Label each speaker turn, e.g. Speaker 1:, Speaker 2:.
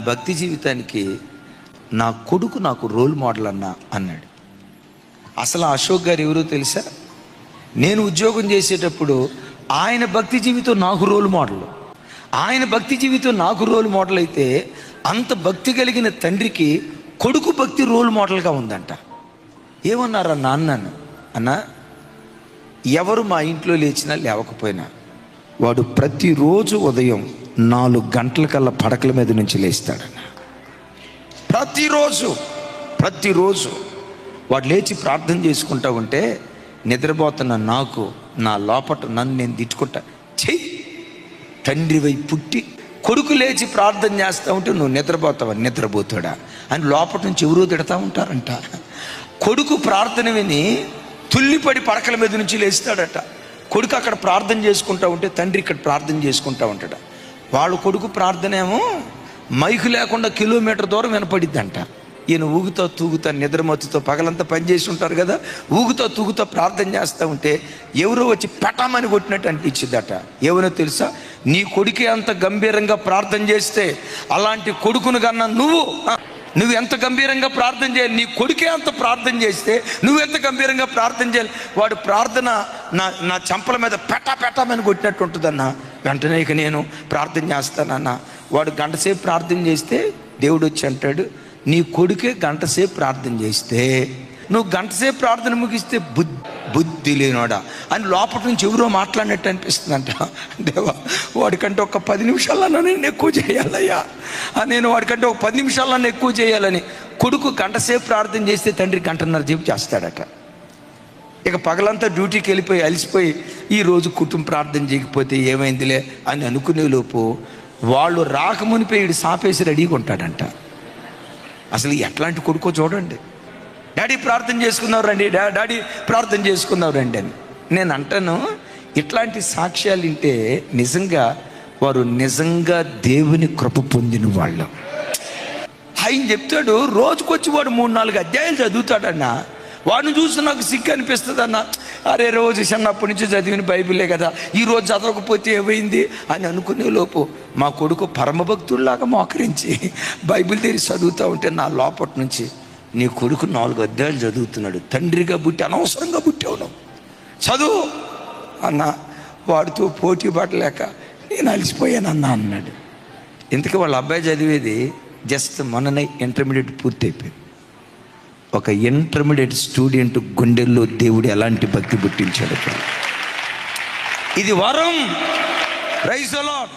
Speaker 1: భక్తి జీవితానికి నా కొడుకు నాకు రోల్ మోడల్ అన్నాడు. అసలు అశోక్ గారు ఎవరో తెలుసా? నేను ఉద్యోగం చేసేటప్పుడు ఆయన భక్తి జీవితం నాకు రోల్ మోడల్. ఆయన భక్తి జీవితం నాకు రోల్ మోడల్ అయితే అంత భక్తి కలిగిన తండ్రికి కొడుకు భక్తి రోల్ మోడల్గా ఉందంట. ఏమన్నారా నాన్నను? అన్నా, ఎవరు మా ఇంట్లో లేచినా లేవకపోయినా వాడు ప్రతిరోజు ఉదయం 4 గంటలకల్లా పడకల మీద నుంచి లేస్తాడన్న. ప్రతిరోజు వాడు లేచి ప్రార్థన చేసుకుంటా ఉంటే నిద్రపోతున్న నాకు నా లోపట నన్ను నేను తిట్టుకుంటా. చెయ్యి, తండ్రివై పుట్టి కొడుకు లేచి ప్రార్థన చేస్తూ ఉంటే నువ్వు నిద్రపోతావా, నిద్రపోతాడా అని లోపల నుంచి ఎవరో తిడతా ఉంటారంట. కొడుకు ప్రార్థన విని తుల్లిపడి పడకల మీద నుంచి లేస్తాడట. కొడుకు అక్కడ ప్రార్థన చేసుకుంటా ఉంటే తండ్రి ఇక్కడ ప్రార్థన చేసుకుంటా ఉంటాడు. వాళ్ళ కొడుకు ప్రార్థన ఏమో మైకు లేకుండా కిలోమీటర్ దూరం వినపడిద్దంట. ఈయన ఊగుతా తూగుతా నిద్రమత్తుతో పగలంతా పనిచేసి ఉంటారు కదా, ఊగుతా తూగుతా ప్రార్థన చేస్తూ ఉంటే ఎవరో వచ్చి పెటామని కొట్టినట్టు అనిపించిందట. ఏమనో తెలుసా? నీ కొడుకే అంత గంభీరంగా ప్రార్థన చేస్తే అలాంటి కొడుకును కన్నా నువ్వు ఎంత గంభీరంగా ప్రార్థన చేయాలి? నీ కొడుకే అంత ప్రార్థన చేస్తే నువ్వెంత గంభీరంగా ప్రార్థన చేయాలి? వాడు ప్రార్థన నా చంపల మీద పెట్టమని కొట్టినట్టు ఉంటుందన్న. వెంటనే ఇక నేను ప్రార్థన చేస్తానన్న. వాడు గంటసేపు ప్రార్థన చేస్తే దేవుడు వచ్చి అంటాడు, నీ కొడుకే గంటసేపు ప్రార్థన చేస్తే నువ్వు గంటసేపు ప్రార్థన ముగిస్తే బుద్ధి లేనోడా అని లోపల నుంచి ఎవరో మాట్లాడినట్టు అనిపిస్తుందంట. దేవా, వాడికంటే ఒక 10 నిమిషాలన్నా నేను ఎక్కువ చేయాలయ్యా, నేను వాడికంటే ఒక 10 నిమిషాలన్నా ఎక్కువ చేయాలని కొడుకు గంటసేపు ప్రార్థన చేస్తే తండ్రి 1.5 సేపు చేస్తాడట. ఇక పగలంతా డ్యూటీకి వెళ్ళిపోయి అలసిపోయి ఈరోజు కుటుంబ ప్రార్థన చేయకపోతే ఏమైందిలే అని అనుకునే లోపు వాళ్ళు రాకమునిపోయి వీడు సాపేసి రెడీగా ఉంటాడంట. అసలు ఎట్లాంటి కొడుకో చూడండి. డాడీ ప్రార్థన చేసుకున్నావు రండి, డాడీ ప్రార్థన చేసుకున్నావు రండి అని. నేను అంటాను, ఇట్లాంటి సాక్ష్యాలు వింటే నిజంగా వారు నిజంగా దేవుని కృప పొందిన వాళ్ళు. ఆయన చెప్తాడు, రోజుకొచ్చి వాడు 3-4 అధ్యాయాలు చదువుతాడన్న. వాడిని చూసి నాకు సిగ్గు అనిపిస్తుంది అన్న. అరే, రోజు చిన్నప్పటి నుంచి చదివిన బైబిలే కదా, ఈరోజు చదవకపోతే ఏమైంది అని అనుకునే లోపు మా కొడుకు పరమభక్తుల్లాగా మోకరించి బైబిల్ తెరిచి చదువుతూ ఉంటే నా లోపటి నుంచి, నీ కొడుకు 4 అధ్యాయాలు చదువుతున్నాడు, తండ్రిగా పుట్టి అనవసరంగా పుట్టావు నువ్వు, చదువు అన్న. వాడితో పోటీ పడలేక నేను అలసిపోయానన్నా అన్నాడు. ఇంతకీ వాళ్ళ అబ్బాయి చదివేది జస్ట్ మొన్ననే ఇంటర్మీడియట్ పూర్తి అయిపోయింది. ఒక ఇంటర్మీడియట్ స్టూడెంట్ గుండెల్లో దేవుడు ఎలాంటి భక్తి పుట్టించాడు. ఇది వరం. Praise the lord.